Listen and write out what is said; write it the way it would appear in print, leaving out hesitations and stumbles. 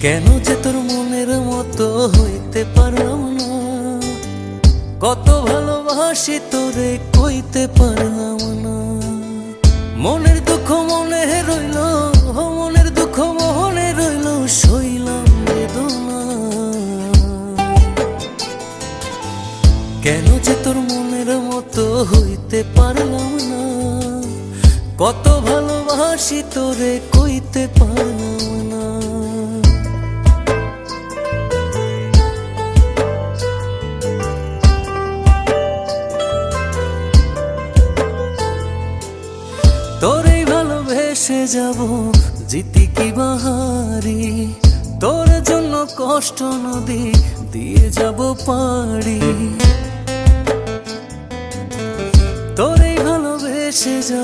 কেন যে তোর মনের মতো হইতে পারলাম না, কত ভালোবাসি তোরে কইতে পারলাম না। মনের দুঃখ মনে রইল, মনের দুঃখ মনে রইল, সইলাম বেদনা। কেন যে তোর মনের মতো হইতে পারলাম না, কত ভালোবাসি তোরে কইতে পারলাম না। তোরে ভালোবেসে যাব জিতি কি বাহারি, তোর জন্য কষ্ট নদী দিয়ে যাব পাড়ি। তোরে ভালোবেসে যাব